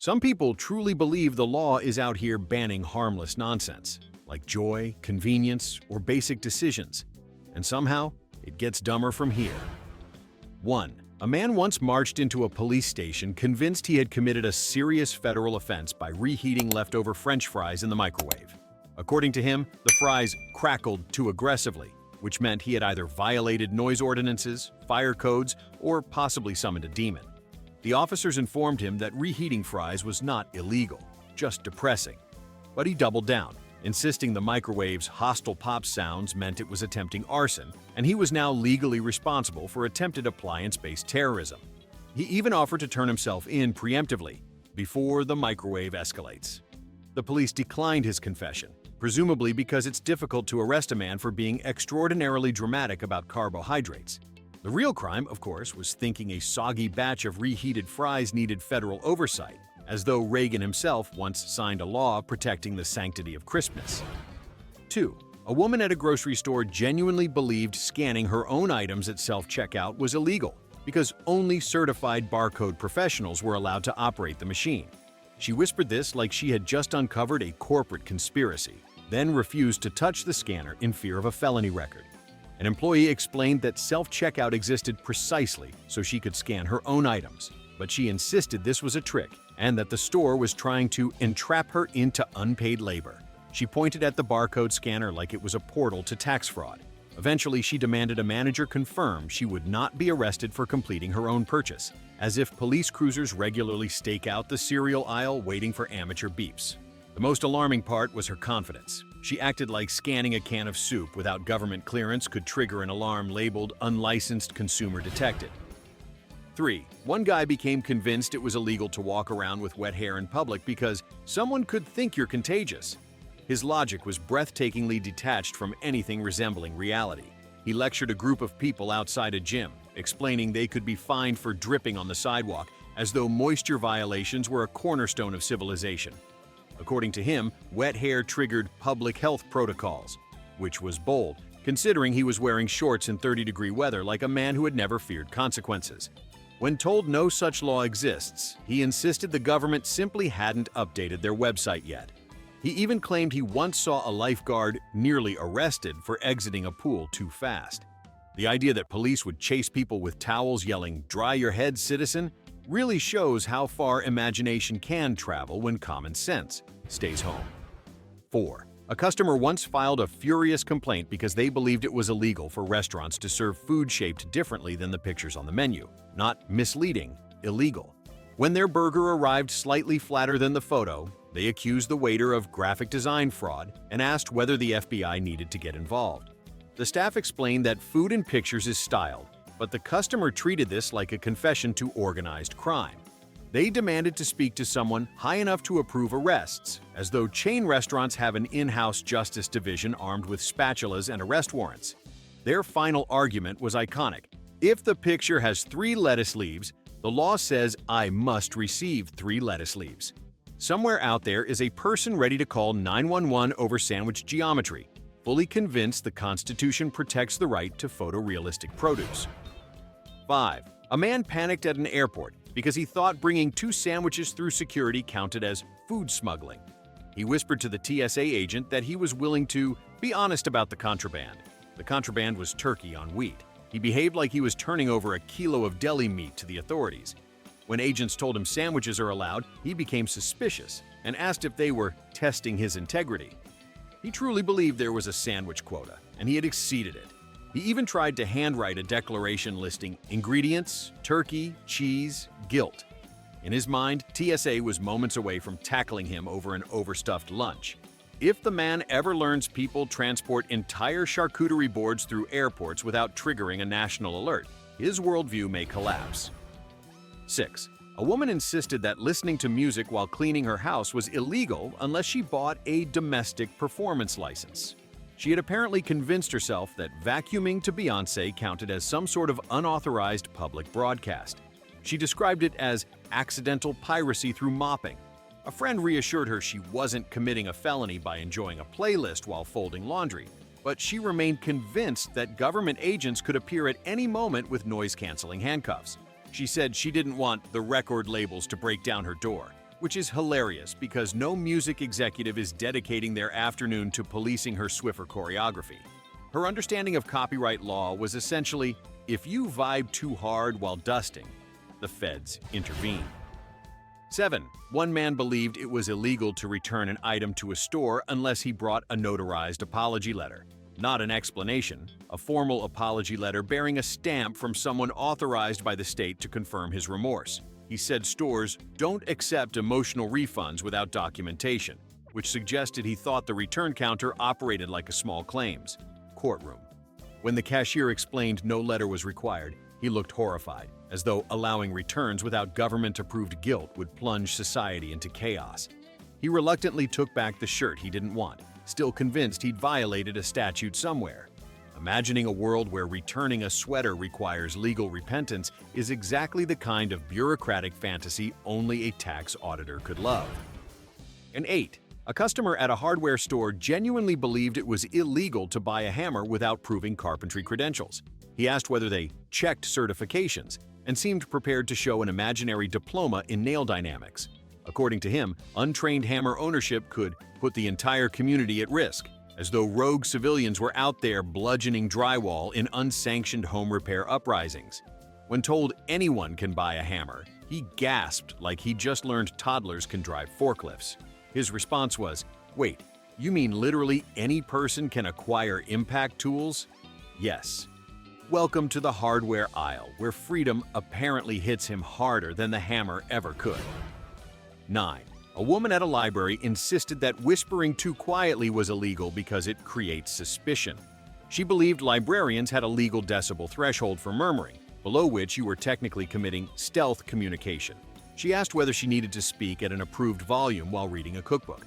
Some people truly believe the law is out here banning harmless nonsense, like joy, convenience, or basic decisions. And somehow, it gets dumber from here. 1. A man once marched into a police station convinced he had committed a serious federal offense by reheating leftover French fries in the microwave. According to him, the fries crackled too aggressively, which meant he had either violated noise ordinances, fire codes, or possibly summoned a demon. The officers informed him that reheating fries was not illegal, just depressing. But he doubled down, insisting the microwave's hostile pop sounds meant it was attempting arson, and he was now legally responsible for attempted appliance-based terrorism. He even offered to turn himself in preemptively, before the microwave escalates. The police declined his confession, presumably because it's difficult to arrest a man for being extraordinarily dramatic about carbohydrates. The real crime, of course, was thinking a soggy batch of reheated fries needed federal oversight, as though Reagan himself once signed a law protecting the sanctity of crispness. 2. A woman at a grocery store genuinely believed scanning her own items at self-checkout was illegal because only certified barcode professionals were allowed to operate the machine. She whispered this like she had just uncovered a corporate conspiracy, then refused to touch the scanner in fear of a felony record. An employee explained that self-checkout existed precisely so she could scan her own items, but she insisted this was a trick and that the store was trying to entrap her into unpaid labor. She pointed at the barcode scanner like it was a portal to tax fraud. Eventually, she demanded a manager confirm she would not be arrested for completing her own purchase, as if police cruisers regularly stake out the cereal aisle waiting for amateur beeps. The most alarming part was her confidence. She acted like scanning a can of soup without government clearance could trigger an alarm labeled "Unlicensed Consumer Detected." 3. One guy became convinced it was illegal to walk around with wet hair in public because someone could think you're contagious. His logic was breathtakingly detached from anything resembling reality. He lectured a group of people outside a gym, explaining they could be fined for dripping on the sidewalk, as though moisture violations were a cornerstone of civilization. According to him, wet hair triggered public health protocols, which was bold, considering he was wearing shorts in 30-degree weather like a man who had never feared consequences. When told no such law exists, he insisted the government simply hadn't updated their website yet. He even claimed he once saw a lifeguard nearly arrested for exiting a pool too fast. The idea that police would chase people with towels yelling, "Dry your head, citizen," really shows how far imagination can travel when common sense stays home. 4. A customer once filed a furious complaint because they believed it was illegal for restaurants to serve food shaped differently than the pictures on the menu. Not misleading, illegal. When their burger arrived slightly flatter than the photo, they accused the waiter of graphic design fraud and asked whether the FBI needed to get involved. The staff explained that food in pictures is styled, but the customer treated this like a confession to organized crime. They demanded to speak to someone high enough to approve arrests, as though chain restaurants have an in-house justice division armed with spatulas and arrest warrants. Their final argument was iconic. If the picture has 3 lettuce leaves, the law says I must receive 3 lettuce leaves. Somewhere out there is a person ready to call 911 over sandwich geometry, fully convinced the Constitution protects the right to photorealistic produce. 5. A man panicked at an airport because he thought bringing 2 sandwiches through security counted as food smuggling. He whispered to the TSA agent that he was willing to be honest about the contraband. The contraband was turkey on wheat. He behaved like he was turning over a kilo of deli meat to the authorities. When agents told him sandwiches are allowed, he became suspicious and asked if they were testing his integrity. He truly believed there was a sandwich quota, and he had exceeded it. He even tried to handwrite a declaration listing ingredients, turkey, cheese, guilt. In his mind, TSA was moments away from tackling him over an overstuffed lunch. If the man ever learns people transport entire charcuterie boards through airports without triggering a national alert, his worldview may collapse. 6. A woman insisted that listening to music while cleaning her house was illegal unless she bought a domestic performance license. She had apparently convinced herself that vacuuming to Beyoncé counted as some sort of unauthorized public broadcast. She described it as accidental piracy through mopping. A friend reassured her she wasn't committing a felony by enjoying a playlist while folding laundry, but she remained convinced that government agents could appear at any moment with noise-canceling handcuffs. She said she didn't want the record labels to break down her door. which is hilarious because no music executive is dedicating their afternoon to policing her Swiffer choreography. Her understanding of copyright law was essentially, if you vibe too hard while dusting, the feds intervene. 7. One man believed it was illegal to return an item to a store unless he brought a notarized apology letter. Not an explanation, a formal apology letter bearing a stamp from someone authorized by the state to confirm his remorse. He said stores don't accept emotional refunds without documentation, which suggested he thought the return counter operated like a small claims courtroom. When the cashier explained no letter was required, he looked horrified, as though allowing returns without government-approved guilt would plunge society into chaos. He reluctantly took back the shirt he didn't want, still convinced he'd violated a statute somewhere. Imagining a world where returning a sweater requires legal repentance is exactly the kind of bureaucratic fantasy only a tax auditor could love. And 8. A customer at a hardware store genuinely believed it was illegal to buy a hammer without proving carpentry credentials. He asked whether they checked certifications and seemed prepared to show an imaginary diploma in nail dynamics. According to him, untrained hammer ownership could put the entire community at risk, as though rogue civilians were out there bludgeoning drywall in unsanctioned home repair uprisings. When told anyone can buy a hammer, he gasped like he just learned toddlers can drive forklifts. His response was, "Wait, you mean literally any person can acquire impact tools?" Yes. Welcome to the hardware aisle, where freedom apparently hits him harder than the hammer ever could. 9. A woman at a library insisted that whispering too quietly was illegal because it creates suspicion. She believed librarians had a legal decibel threshold for murmuring, below which you were technically committing stealth communication. She asked whether she needed to speak at an approved volume while reading a cookbook.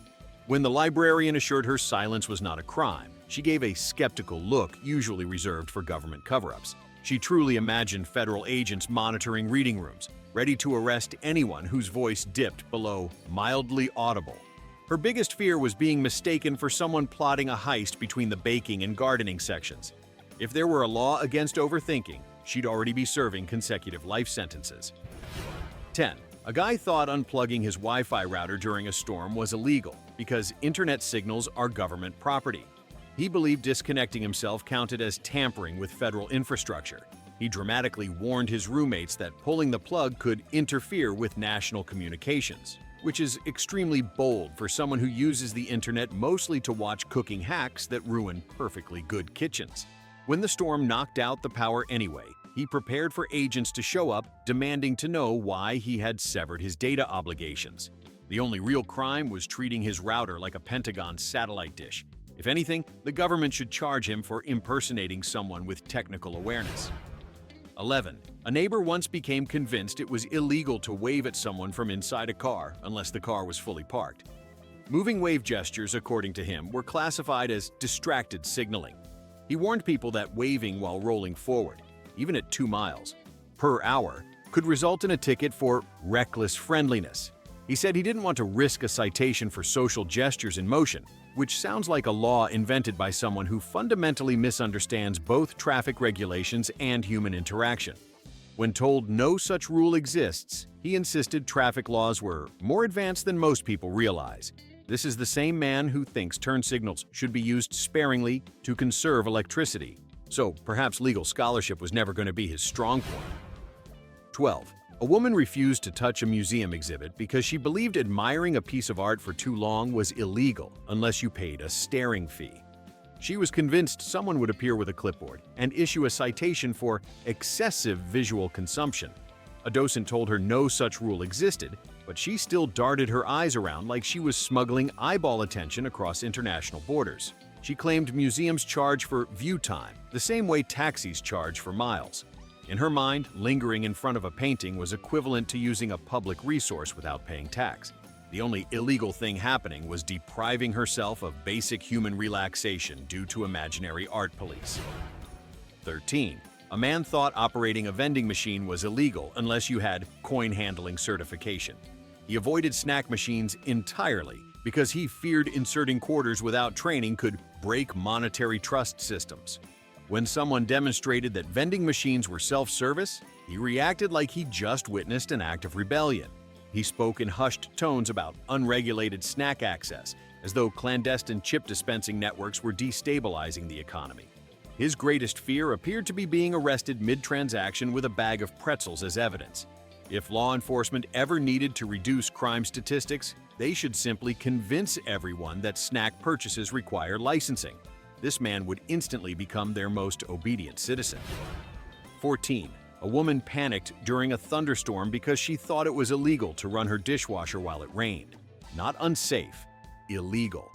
When the librarian assured her silence was not a crime, she gave a skeptical look usually reserved for government cover-ups. She truly imagined federal agents monitoring reading rooms, ready to arrest anyone whose voice dipped below mildly audible. Her biggest fear was being mistaken for someone plotting a heist between the baking and gardening sections. If there were a law against overthinking, she'd already be serving consecutive life sentences. 10. A guy thought unplugging his Wi-Fi router during a storm was illegal because internet signals are government property. He believed disconnecting himself counted as tampering with federal infrastructure. He dramatically warned his roommates that pulling the plug could interfere with national communications, which is extremely bold for someone who uses the internet mostly to watch cooking hacks that ruin perfectly good kitchens. When the storm knocked out the power anyway, he prepared for agents to show up, demanding to know why he had severed his data obligations. The only real crime was treating his router like a Pentagon satellite dish. If anything, the government should charge him for impersonating someone with technical awareness. 11. A neighbor once became convinced it was illegal to wave at someone from inside a car unless the car was fully parked. Moving wave gestures, according to him, were classified as distracted signaling. He warned people that waving while rolling forward, even at 2 miles per hour, could result in a ticket for reckless friendliness. He said he didn't want to risk a citation for social gestures in motion, which sounds like a law invented by someone who fundamentally misunderstands both traffic regulations and human interaction. When told no such rule exists, he insisted traffic laws were more advanced than most people realize. This is the same man who thinks turn signals should be used sparingly to conserve electricity. So perhaps legal scholarship was never going to be his strong point. 12. A woman refused to touch a museum exhibit because she believed admiring a piece of art for too long was illegal unless you paid a staring fee. She was convinced someone would appear with a clipboard and issue a citation for excessive visual consumption. A docent told her no such rule existed, but she still darted her eyes around like she was smuggling eyeball attention across international borders. She claimed museums charge for view time, the same way taxis charge for miles. In her mind, lingering in front of a painting was equivalent to using a public resource without paying tax. The only illegal thing happening was depriving herself of basic human relaxation due to imaginary art police. 13. A man thought operating a vending machine was illegal unless you had coin handling certification. He avoided snack machines entirely because he feared inserting quarters without training could break monetary trust systems. When someone demonstrated that vending machines were self-service, he reacted like he just witnessed an act of rebellion. He spoke in hushed tones about unregulated snack access, as though clandestine chip dispensing networks were destabilizing the economy. His greatest fear appeared to be being arrested mid-transaction with a bag of pretzels as evidence. If law enforcement ever needed to reduce crime statistics, they should simply convince everyone that snack purchases require licensing. This man would instantly become their most obedient citizen. 14. A woman panicked during a thunderstorm because she thought it was illegal to run her dishwasher while it rained. Not unsafe, illegal.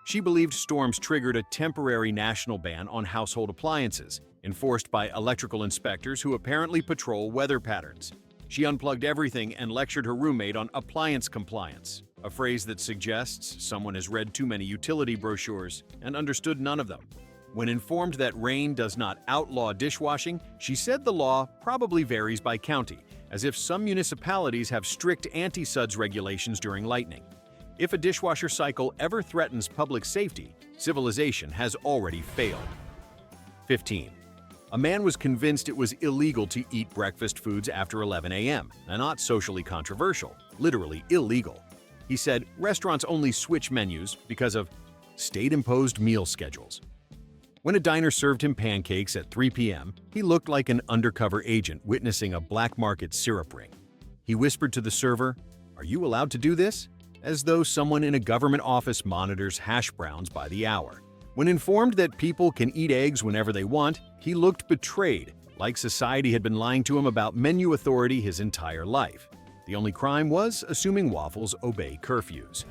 She believed storms triggered a temporary national ban on household appliances, enforced by electrical inspectors who apparently patrol weather patterns. She unplugged everything and lectured her roommate on appliance compliance, a phrase that suggests someone has read too many utility brochures and understood none of them. When informed that rain does not outlaw dishwashing, she said the law probably varies by county, as if some municipalities have strict anti-suds regulations during lightning. If a dishwasher cycle ever threatens public safety, civilization has already failed. 15. A man was convinced it was illegal to eat breakfast foods after 11 a.m., and not socially controversial, literally illegal. He said restaurants only switch menus because of state-imposed meal schedules. When a diner served him pancakes at 3 p.m., he looked like an undercover agent witnessing a black market syrup ring. He whispered to the server, "Are you allowed to do this?" as though someone in a government office monitors hash browns by the hour. When informed that people can eat eggs whenever they want, he looked betrayed, like society had been lying to him about menu authority his entire life. The only crime was assuming waffles obey curfews.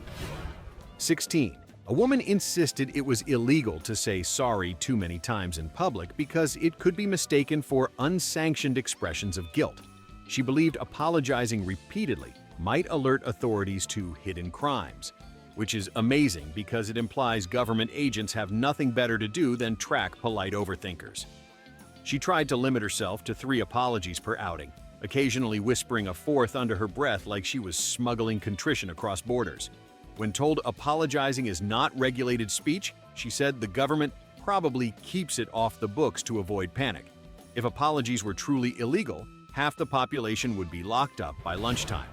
16. A woman insisted it was illegal to say sorry too many times in public because it could be mistaken for unsanctioned expressions of guilt. She believed apologizing repeatedly might alert authorities to hidden crimes, which is amazing because it implies government agents have nothing better to do than track polite overthinkers. She tried to limit herself to 3 apologies per outing, occasionally whispering a 4th under her breath like she was smuggling contrition across borders. When told apologizing is not regulated speech, she said the government probably keeps it off the books to avoid panic. If apologies were truly illegal, half the population would be locked up by lunchtime.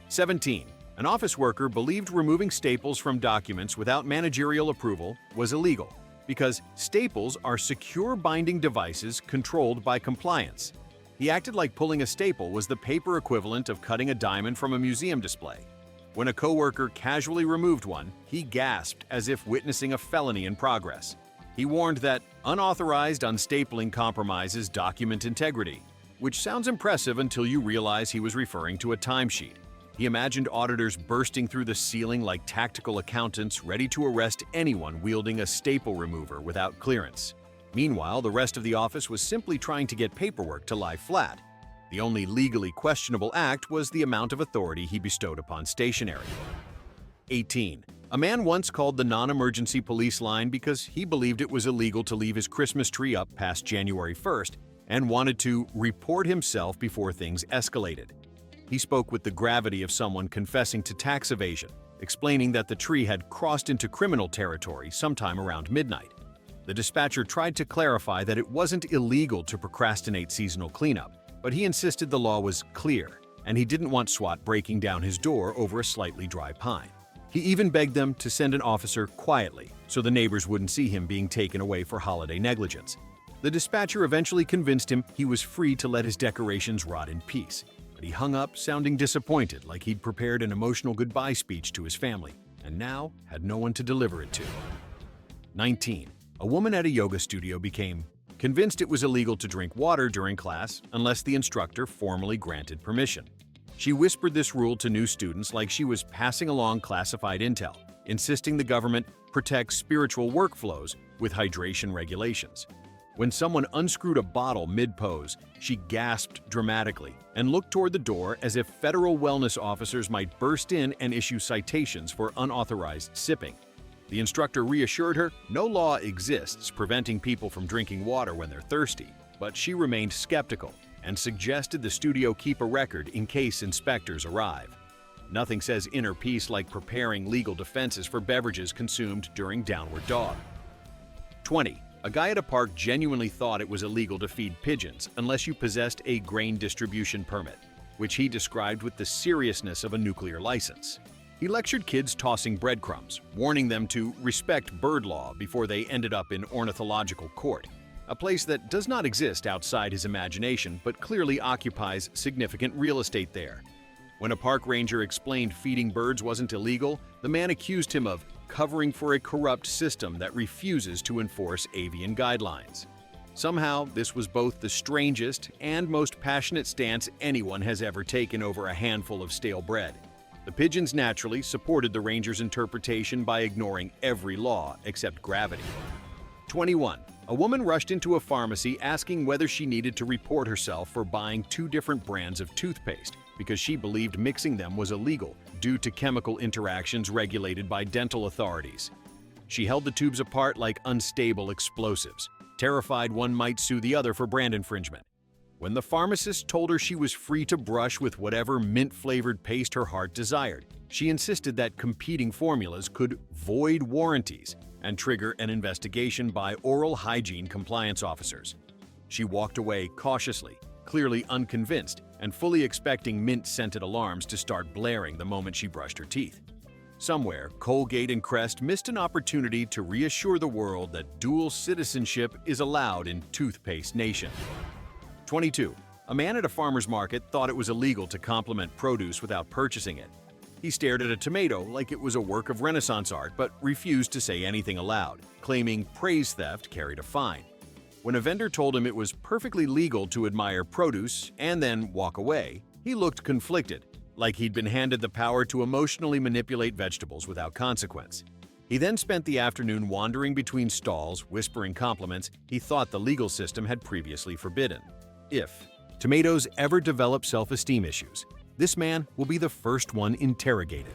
17. An office worker believed removing staples from documents without managerial approval was illegal because staples are secure binding devices controlled by compliance. He acted like pulling a staple was the paper equivalent of cutting a diamond from a museum display. When a coworker casually removed one, he gasped as if witnessing a felony in progress. He warned that unauthorized unstapling compromises document integrity, which sounds impressive until you realize he was referring to a timesheet. He imagined auditors bursting through the ceiling like tactical accountants ready to arrest anyone wielding a staple remover without clearance. Meanwhile, the rest of the office was simply trying to get paperwork to lie flat. The only legally questionable act was the amount of authority he bestowed upon stationery. 18. A man once called the non-emergency police line because he believed it was illegal to leave his Christmas tree up past January 1st and wanted to report himself before things escalated. He spoke with the gravity of someone confessing to tax evasion, explaining that the tree had crossed into criminal territory sometime around midnight. The dispatcher tried to clarify that it wasn't illegal to procrastinate seasonal cleanup, but he insisted the law was clear, and he didn't want SWAT breaking down his door over a slightly dry pine. He even begged them to send an officer quietly so the neighbors wouldn't see him being taken away for holiday negligence. The dispatcher eventually convinced him he was free to let his decorations rot in peace. But he hung up sounding disappointed, like he'd prepared an emotional goodbye speech to his family, and now had no one to deliver it to. 19. A woman at a yoga studio became convinced it was illegal to drink water during class unless the instructor formally granted permission. She whispered this rule to new students like she was passing along classified intel, insisting the government protect spiritual workflows with hydration regulations. When someone unscrewed a bottle mid-pose, she gasped dramatically and looked toward the door as if federal wellness officers might burst in and issue citations for unauthorized sipping. The instructor reassured her no law exists preventing people from drinking water when they're thirsty, but she remained skeptical and suggested the studio keep a record in case inspectors arrive. Nothing says inner peace like preparing legal defenses for beverages consumed during downward dog. 20. A guy at a park genuinely thought it was illegal to feed pigeons unless you possessed a grain distribution permit. which he described with the seriousness of a nuclear license. He lectured kids tossing breadcrumbs, warning them to respect bird law before they ended up in ornithological court, a place that does not exist outside his imagination but clearly occupies significant real estate there. When a park ranger explained feeding birds wasn't illegal, the man accused him of covering for a corrupt system that refuses to enforce avian guidelines. Somehow, this was both the strangest and most passionate stance anyone has ever taken over a handful of stale bread. The pigeons naturally supported the ranger's interpretation by ignoring every law except gravity. 21. A woman rushed into a pharmacy asking whether she needed to report herself for buying 2 different brands of toothpaste because she believed mixing them was illegal due to chemical interactions regulated by dental authorities. She held the tubes apart like unstable explosives, terrified one might sue the other for brand infringement. When the pharmacist told her she was free to brush with whatever mint-flavored paste her heart desired, she insisted that competing formulas could void warranties and trigger an investigation by oral hygiene compliance officers. She walked away cautiously, clearly unconvinced, and fully expecting mint-scented alarms to start blaring the moment she brushed her teeth. Somewhere, Colgate and Crest missed an opportunity to reassure the world that dual citizenship is allowed in Toothpaste Nation. 22. A man at a farmer's market thought it was illegal to compliment produce without purchasing it. He stared at a tomato like it was a work of Renaissance art but refused to say anything aloud, claiming praise theft carried a fine. When a vendor told him it was perfectly legal to admire produce and then walk away, he looked conflicted, like he'd been handed the power to emotionally manipulate vegetables without consequence. He then spent the afternoon wandering between stalls, whispering compliments he thought the legal system had previously forbidden. If tomatoes ever develop self-esteem issues, this man will be the first one interrogated.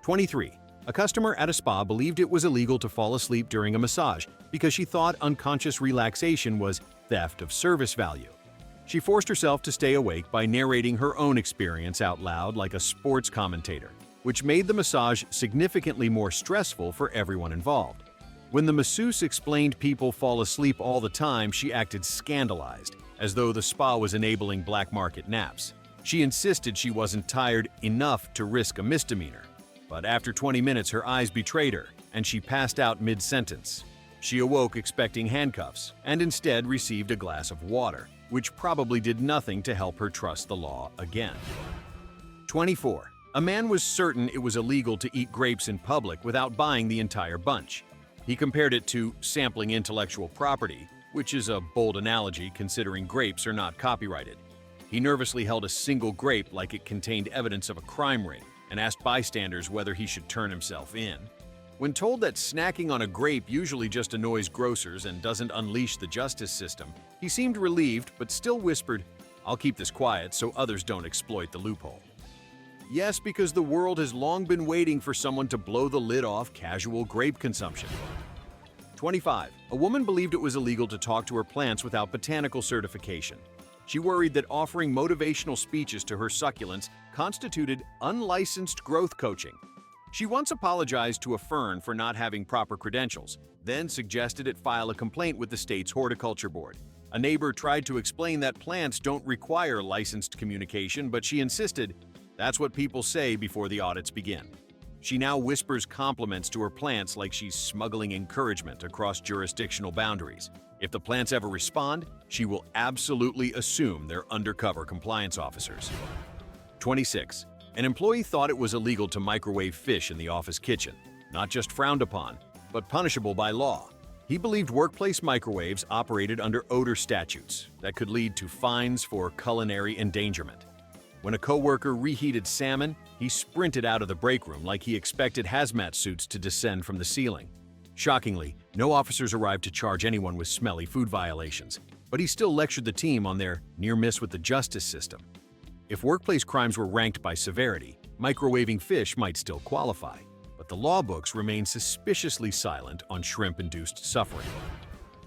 23. A customer at a spa believed it was illegal to fall asleep during a massage because she thought unconscious relaxation was theft of service value. She forced herself to stay awake by narrating her own experience out loud like a sports commentator, which made the massage significantly more stressful for everyone involved. When the masseuse explained people fall asleep all the time, she acted scandalized, as though the spa was enabling black market naps. She insisted she wasn't tired enough to risk a misdemeanor, but after 20 minutes her eyes betrayed her, and she passed out mid-sentence. She awoke expecting handcuffs, and instead received a glass of water, which probably did nothing to help her trust the law again. 24. A man was certain it was illegal to eat grapes in public without buying the entire bunch. He compared it to sampling intellectual property, which is a bold analogy considering grapes are not copyrighted. He nervously held a single grape like it contained evidence of a crime ring and asked bystanders whether he should turn himself in. When told that snacking on a grape usually just annoys grocers and doesn't unleash the justice system, he seemed relieved but still whispered, "I'll keep this quiet so others don't exploit the loophole." Yes, because the world has long been waiting for someone to blow the lid off casual grape consumption. 25. A woman believed it was illegal to talk to her plants without botanical certification. She worried that offering motivational speeches to her succulents constituted unlicensed growth coaching. She once apologized to a fern for not having proper credentials, then suggested it file a complaint with the state's horticulture board. A neighbor tried to explain that plants don't require licensed communication, but she insisted, "That's what people say before the audits begin." She now whispers compliments to her plants like she's smuggling encouragement across jurisdictional boundaries. If the plants ever respond, she will absolutely assume they're undercover compliance officers. 26. An employee thought it was illegal to microwave fish in the office kitchen, not just frowned upon, but punishable by law. He believed workplace microwaves operated under odor statutes that could lead to fines for culinary endangerment. When a coworker reheated salmon, he sprinted out of the break room like he expected hazmat suits to descend from the ceiling. Shockingly, no officers arrived to charge anyone with smelly food violations, but he still lectured the team on their near miss with the justice system. If workplace crimes were ranked by severity, microwaving fish might still qualify, but the law books remain suspiciously silent on shrimp-induced suffering.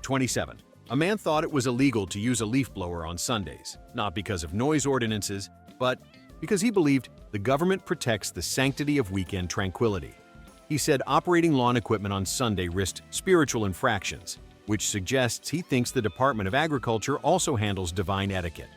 27. A man thought it was illegal to use a leaf blower on Sundays, not because of noise ordinances, but because he believed the government protects the sanctity of weekend tranquility. He said operating lawn equipment on Sunday risked spiritual infractions, which suggests he thinks the Department of Agriculture also handles divine etiquette.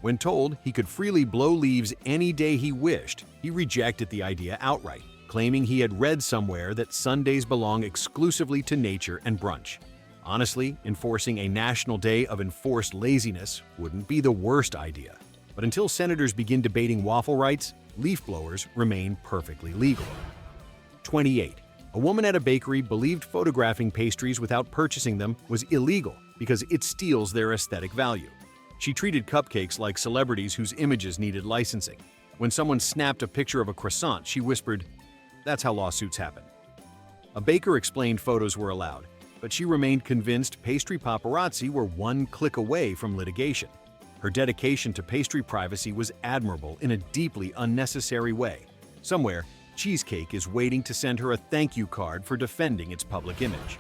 When told he could freely blow leaves any day he wished, he rejected the idea outright, claiming he had read somewhere that Sundays belong exclusively to nature and brunch. Honestly, enforcing a national day of enforced laziness wouldn't be the worst idea. But until senators begin debating waffle rights, leaf blowers remain perfectly legal. 28. A woman at a bakery believed photographing pastries without purchasing them was illegal because it steals their aesthetic value. She treated cupcakes like celebrities whose images needed licensing. When someone snapped a picture of a croissant, she whispered, "That's how lawsuits happen." A baker explained photos were allowed, but she remained convinced pastry paparazzi were one click away from litigation. Her dedication to pastry privacy was admirable in a deeply unnecessary way. Somewhere, Cheesecake is waiting to send her a thank you card for defending its public image.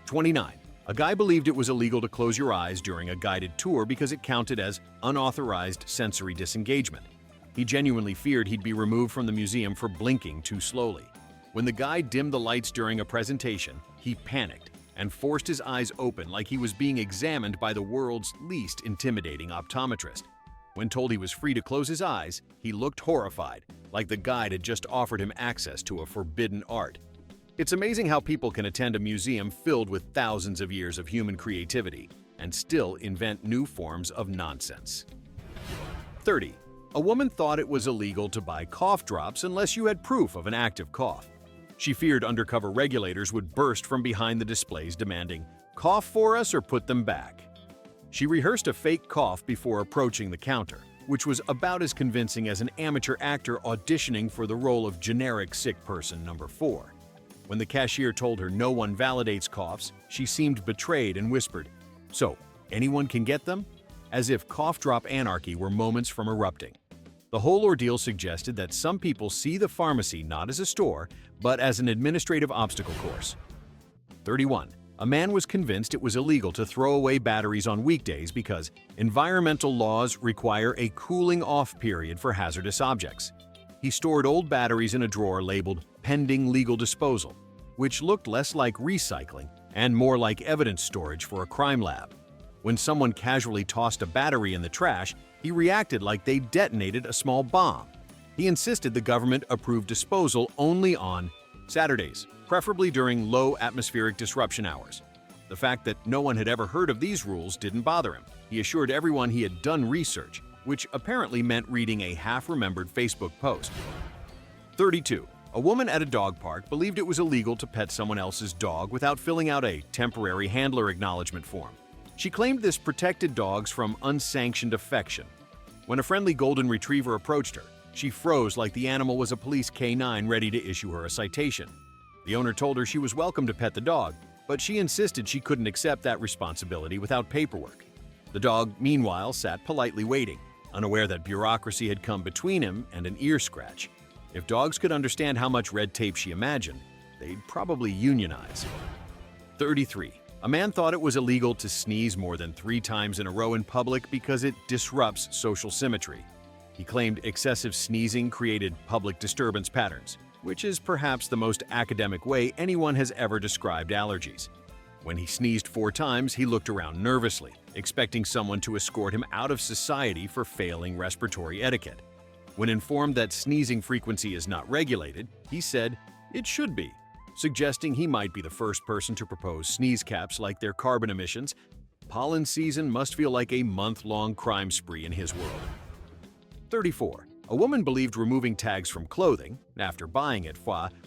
29. A guy believed it was illegal to close your eyes during a guided tour because it counted as unauthorized sensory disengagement. He genuinely feared he'd be removed from the museum for blinking too slowly. When the guy dimmed the lights during a presentation, he panicked and forced his eyes open like he was being examined by the world's least intimidating optometrist. When told he was free to close his eyes, he looked horrified, like the guide had just offered him access to a forbidden art. It's amazing how people can attend a museum filled with thousands of years of human creativity and still invent new forms of nonsense. 30. A woman thought it was illegal to buy cough drops unless you had proof of an active cough. She feared undercover regulators would burst from behind the displays demanding, "Cough for us or put them back." She rehearsed a fake cough before approaching the counter, which was about as convincing as an amateur actor auditioning for the role of generic sick person number 4. When the cashier told her no one validates coughs, she seemed betrayed and whispered, "So, anyone can get them?" As if cough drop anarchy were moments from erupting. The whole ordeal suggested that some people see the pharmacy not as a store, but as an administrative obstacle course. 31. A man was convinced it was illegal to throw away batteries on weekdays because environmental laws require a cooling-off period for hazardous objects. He stored old batteries in a drawer labeled "pending legal disposal," which looked less like recycling and more like evidence storage for a crime lab. When someone casually tossed a battery in the trash, he reacted like they detonated a small bomb. He insisted the government approve disposal only on Saturdays, preferably during low atmospheric disruption hours. The fact that no one had ever heard of these rules didn't bother him. He assured everyone he had done research, which apparently meant reading a half-remembered Facebook post. 32. A woman at a dog park believed it was illegal to pet someone else's dog without filling out a temporary handler acknowledgement form. She claimed this protected dogs from unsanctioned affection. When a friendly golden retriever approached her, she froze like the animal was a police K9 ready to issue her a citation. The owner told her she was welcome to pet the dog, but she insisted she couldn't accept that responsibility without paperwork. The dog, meanwhile, sat politely waiting, unaware that bureaucracy had come between him and an ear scratch. If dogs could understand how much red tape she imagined, they'd probably unionize. 33. A man thought it was illegal to sneeze more than 3 times in a row in public because it disrupts social symmetry. He claimed excessive sneezing created public disturbance patterns, which is perhaps the most academic way anyone has ever described allergies. When he sneezed 4 times, he looked around nervously, expecting someone to escort him out of society for failing respiratory etiquette. When informed that sneezing frequency is not regulated, he said, "It should be," suggesting he might be the first person to propose sneeze caps like their carbon emissions. Pollen season must feel like a month-long crime spree in his world. 34. A woman believed removing tags from clothing, after buying it,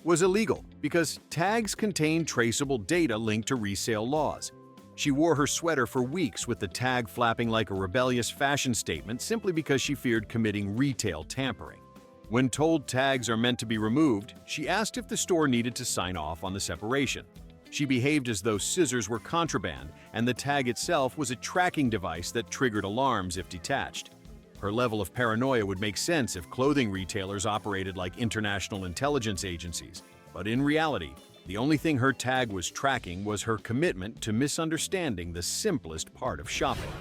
was illegal because tags contain traceable data linked to resale laws. She wore her sweater for weeks with the tag flapping like a rebellious fashion statement simply because she feared committing retail tampering. When told tags are meant to be removed, she asked if the store needed to sign off on the separation. She behaved as though scissors were contraband and the tag itself was a tracking device that triggered alarms if detached. Her level of paranoia would make sense if clothing retailers operated like international intelligence agencies, but in reality, the only thing her tag was tracking was her commitment to misunderstanding the simplest part of shopping.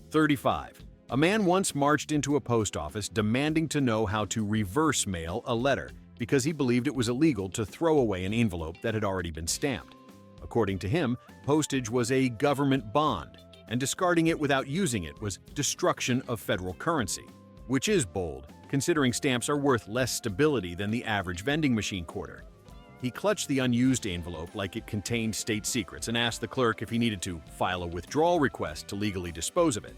35. A man once marched into a post office demanding to know how to reverse mail a letter because he believed it was illegal to throw away an envelope that had already been stamped. According to him, postage was a government bond. and discarding it without using it was destruction of federal currency, which is bold, considering stamps are worth less stability than the average vending machine quarter. He clutched the unused envelope like it contained state secrets and asked the clerk if he needed to file a withdrawal request to legally dispose of it.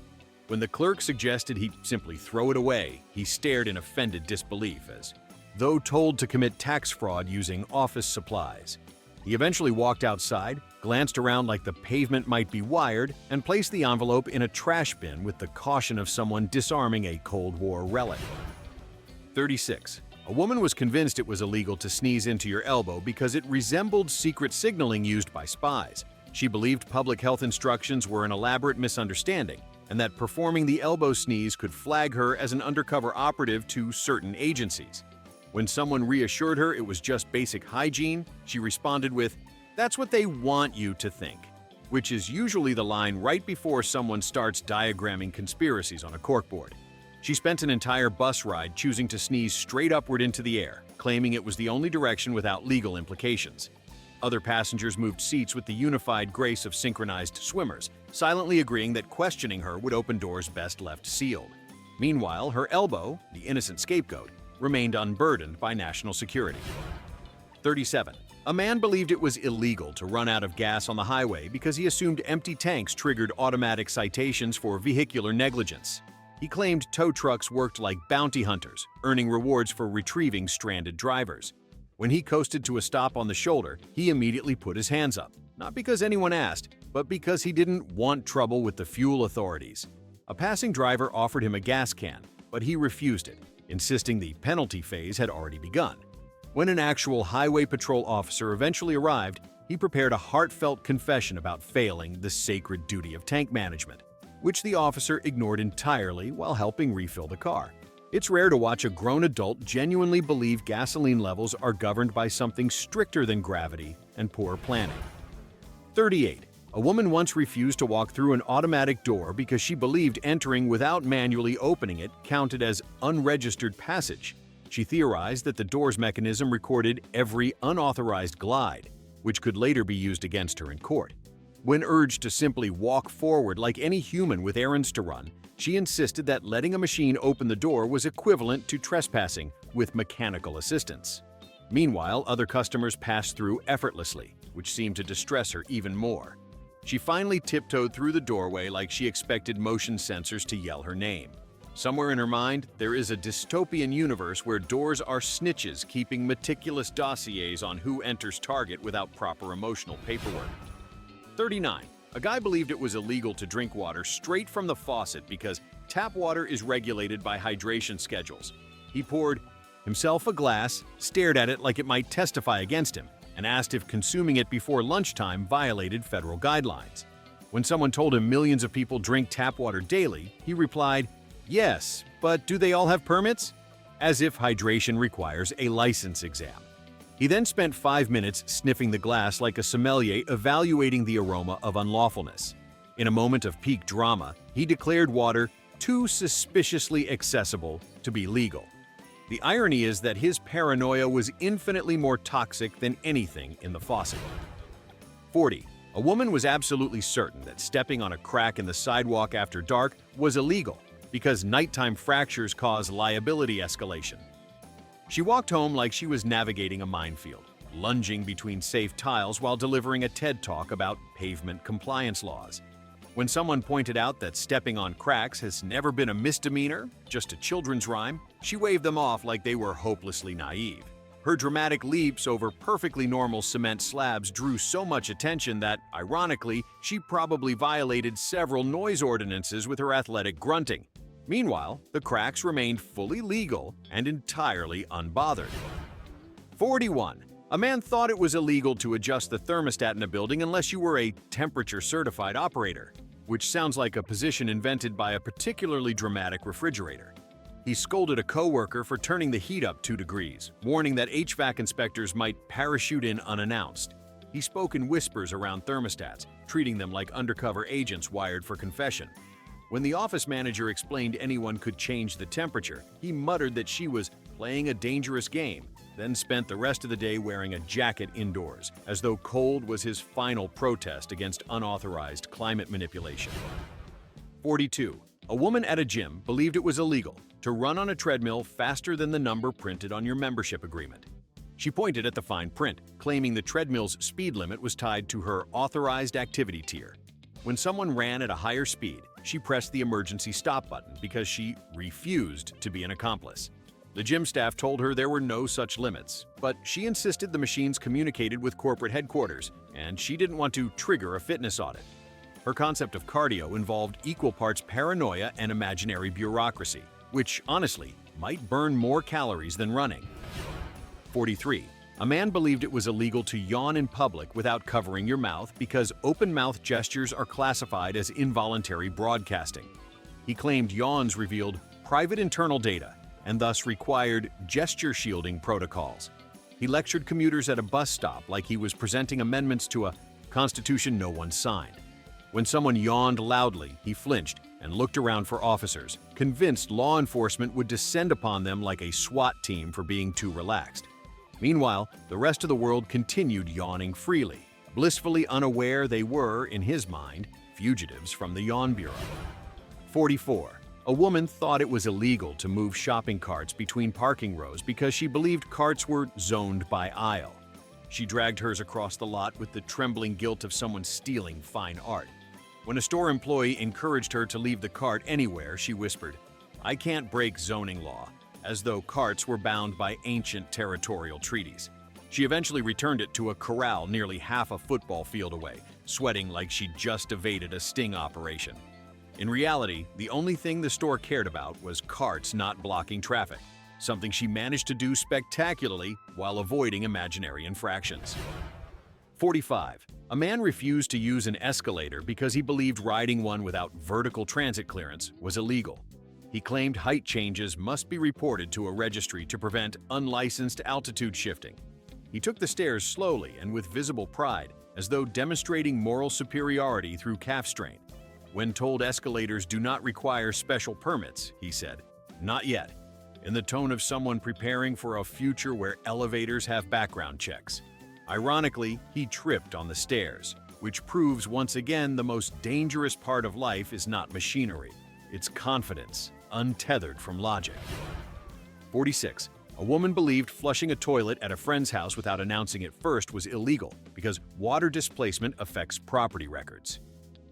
When the clerk suggested he simply throw it away, he stared in offended disbelief as though told to commit tax fraud using office supplies. He eventually walked outside, glanced around like the pavement might be wired, and placed the envelope in a trash bin with the caution of someone disarming a Cold War relic. 36. A woman was convinced it was illegal to sneeze into your elbow because it resembled secret signaling used by spies. She believed public health instructions were an elaborate misunderstanding, and that performing the elbow sneeze could flag her as an undercover operative to certain agencies. When someone reassured her it was just basic hygiene, she responded with, "That's what they want you to think," which is usually the line right before someone starts diagramming conspiracies on a corkboard. She spent an entire bus ride choosing to sneeze straight upward into the air, claiming it was the only direction without legal implications. Other passengers moved seats with the unified grace of synchronized swimmers, silently agreeing that questioning her would open doors best left sealed. Meanwhile, her elbow, the innocent scapegoat, remained unburdened by national security. 37. A man believed it was illegal to run out of gas on the highway because he assumed empty tanks triggered automatic citations for vehicular negligence. He claimed tow trucks worked like bounty hunters, earning rewards for retrieving stranded drivers. When he coasted to a stop on the shoulder, he immediately put his hands up, not because anyone asked, but because he didn't want trouble with the fuel authorities. A passing driver offered him a gas can, but he refused it, insisting the penalty phase had already begun. When an actual highway patrol officer eventually arrived, he prepared a heartfelt confession about failing the sacred duty of tank management, which the officer ignored entirely while helping refill the car. It's rare to watch a grown adult genuinely believe gasoline levels are governed by something stricter than gravity and poor planning. 38. A woman once refused to walk through an automatic door because she believed entering without manually opening it counted as unregistered passage. She theorized that the door's mechanism recorded every unauthorized glide, which could later be used against her in court. When urged to simply walk forward like any human with errands to run, she insisted that letting a machine open the door was equivalent to trespassing with mechanical assistance. Meanwhile, other customers passed through effortlessly, which seemed to distress her even more. She finally tiptoed through the doorway like she expected motion sensors to yell her name. Somewhere in her mind, there is a dystopian universe where doors are snitches keeping meticulous dossiers on who enters Target without proper emotional paperwork. 39. A guy believed it was illegal to drink water straight from the faucet because tap water is regulated by hydration schedules. He poured himself a glass, stared at it like it might testify against him, and asked if consuming it before lunchtime violated federal guidelines. When someone told him millions of people drink tap water daily, he replied, "Yes, but do they all have permits?" As if hydration requires a license exam. He then spent 5 minutes sniffing the glass like a sommelier evaluating the aroma of unlawfulness. In a moment of peak drama, he declared water too suspiciously accessible to be legal. The irony is that his paranoia was infinitely more toxic than anything in the faucet. 40. A woman was absolutely certain that stepping on a crack in the sidewalk after dark was illegal because nighttime fractures cause liability escalation. She walked home like she was navigating a minefield, lunging between safe tiles while delivering a TED Talk about pavement compliance laws. When someone pointed out that stepping on cracks has never been a misdemeanor, just a children's rhyme, she waved them off like they were hopelessly naive. Her dramatic leaps over perfectly normal cement slabs drew so much attention that, ironically, she probably violated several noise ordinances with her athletic grunting. Meanwhile, the cracks remained fully legal and entirely unbothered. 41. A man thought it was illegal to adjust the thermostat in a building unless you were a temperature-certified operator, which sounds like a position invented by a particularly dramatic refrigerator. He scolded a coworker for turning the heat up 2 degrees, warning that HVAC inspectors might parachute in unannounced. He spoke in whispers around thermostats, treating them like undercover agents wired for confession. When the office manager explained anyone could change the temperature, he muttered that she was playing a dangerous game, then spent the rest of the day wearing a jacket indoors, as though cold was his final protest against unauthorized climate manipulation. 42. A woman at a gym believed it was illegal to run on a treadmill faster than the number printed on your membership agreement. She pointed at the fine print, claiming the treadmill's speed limit was tied to her authorized activity tier. When someone ran at a higher speed, she pressed the emergency stop button because she refused to be an accomplice. The gym staff told her there were no such limits, but she insisted the machines communicated with corporate headquarters, and she didn't want to trigger a fitness audit. Her concept of cardio involved equal parts paranoia and imaginary bureaucracy, which, honestly, might burn more calories than running. 43. A man believed it was illegal to yawn in public without covering your mouth because open-mouth gestures are classified as involuntary broadcasting. He claimed yawns revealed private internal data and thus required gesture shielding protocols. He lectured commuters at a bus stop like he was presenting amendments to a constitution no one signed. When someone yawned loudly, he flinched and looked around for officers, convinced law enforcement would descend upon them like a SWAT team for being too relaxed. Meanwhile, the rest of the world continued yawning freely, blissfully unaware they were, in his mind, fugitives from the Yawn Bureau. 44. A woman thought it was illegal to move shopping carts between parking rows because she believed carts were zoned by aisle. She dragged hers across the lot with the trembling guilt of someone stealing fine art. When a store employee encouraged her to leave the cart anywhere, she whispered, "I can't break zoning law," as though carts were bound by ancient territorial treaties. She eventually returned it to a corral nearly half a football field away, sweating like she'd just evaded a sting operation. In reality, the only thing the store cared about was carts not blocking traffic, something she managed to do spectacularly while avoiding imaginary infractions. 45. A man refused to use an escalator because he believed riding one without vertical transit clearance was illegal. He claimed height changes must be reported to a registry to prevent unlicensed altitude shifting. He took the stairs slowly and with visible pride, as though demonstrating moral superiority through calf strain. When told escalators do not require special permits, he said, "Not yet," in the tone of someone preparing for a future where elevators have background checks. Ironically, he tripped on the stairs, which proves once again the most dangerous part of life is not machinery, it's confidence, untethered from logic. 46. A woman believed flushing a toilet at a friend's house without announcing it first was illegal because water displacement affects property records.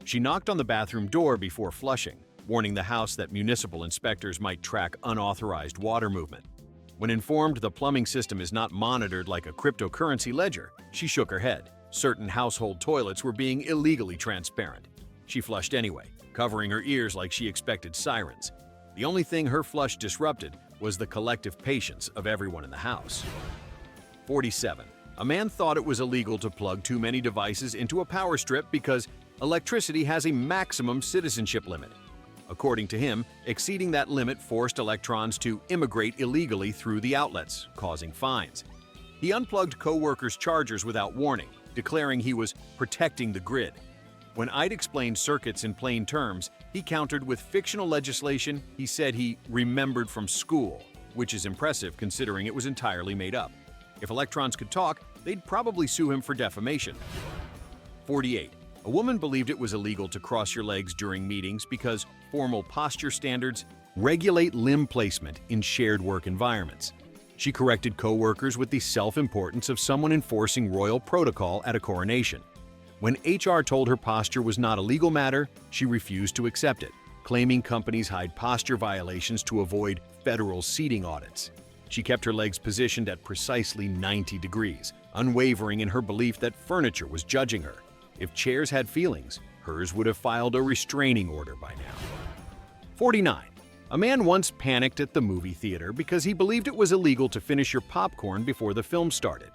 She knocked on the bathroom door before flushing, warning the house that municipal inspectors might track unauthorized water movement. When informed the plumbing system is not monitored like a cryptocurrency ledger, she shook her head. Certain household toilets were being illegally transparent. She flushed anyway, covering her ears like she expected sirens. The only thing her flush disrupted was the collective patience of everyone in the house. 47. A man thought it was illegal to plug too many devices into a power strip because electricity has a maximum citizenship limit. According to him, exceeding that limit forced electrons to immigrate illegally through the outlets, causing fines. He unplugged co-workers' chargers without warning, declaring he was protecting the grid. When I'd explained circuits in plain terms, he countered with fictional legislation he said he remembered from school, which is impressive considering it was entirely made up. If electrons could talk, they'd probably sue him for defamation. 48. A woman believed it was illegal to cross your legs during meetings because formal posture standards regulate limb placement in shared work environments. She corrected co-workers with the self-importance of someone enforcing royal protocol at a coronation. When HR told her posture was not a legal matter, she refused to accept it, claiming companies hide posture violations to avoid federal seating audits. She kept her legs positioned at precisely 90 degrees, unwavering in her belief that furniture was judging her. If chairs had feelings, hers would have filed a restraining order by now. 49. A man once panicked at the movie theater because he believed it was illegal to finish your popcorn before the film started.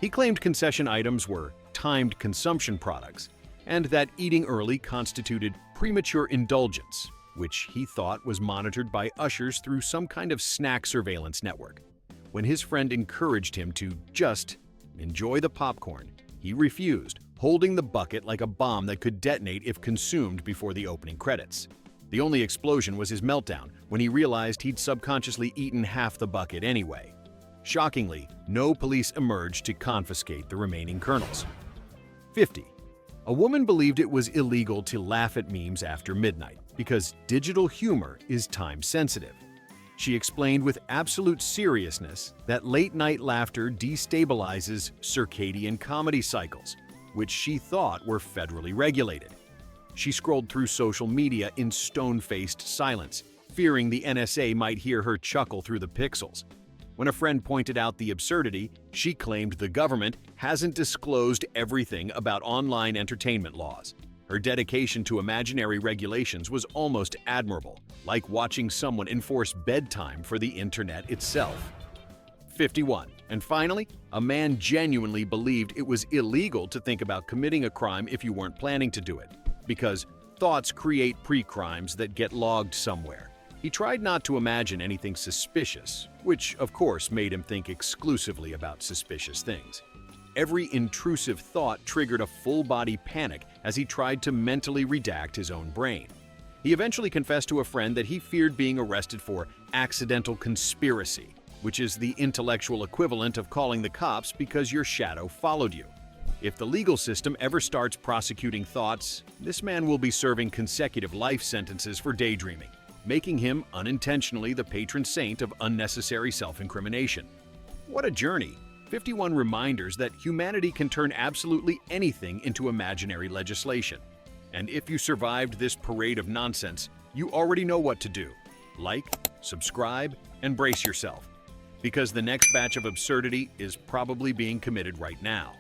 He claimed concession items were timed consumption products, and that eating early constituted premature indulgence, which he thought was monitored by ushers through some kind of snack surveillance network. When his friend encouraged him to just enjoy the popcorn, he refused, holding the bucket like a bomb that could detonate if consumed before the opening credits. The only explosion was his meltdown when he realized he'd subconsciously eaten half the bucket anyway. Shockingly, no police emerged to confiscate the remaining kernels. 50. A woman believed it was illegal to laugh at memes after midnight because digital humor is time-sensitive. She explained with absolute seriousness that late-night laughter destabilizes circadian comedy cycles, which she thought were federally regulated. She scrolled through social media in stone-faced silence, fearing the NSA might hear her chuckle through the pixels. When a friend pointed out the absurdity, she claimed the government hasn't disclosed everything about online entertainment laws. Her dedication to imaginary regulations was almost admirable, like watching someone enforce bedtime for the internet itself. 51. And finally, a man genuinely believed it was illegal to think about committing a crime if you weren't planning to do it, because thoughts create pre-crimes that get logged somewhere. He tried not to imagine anything suspicious, which of course made him think exclusively about suspicious things. Every intrusive thought triggered a full-body panic as he tried to mentally redact his own brain. He eventually confessed to a friend that he feared being arrested for accidental conspiracy, which is the intellectual equivalent of calling the cops because your shadow followed you. If the legal system ever starts prosecuting thoughts, this man will be serving consecutive life sentences for daydreaming, making him unintentionally the patron saint of unnecessary self-incrimination. What a journey! 51 reminders that humanity can turn absolutely anything into imaginary legislation. And if you survived this parade of nonsense, you already know what to do. Like, subscribe, and brace yourself, because the next batch of absurdity is probably being committed right now.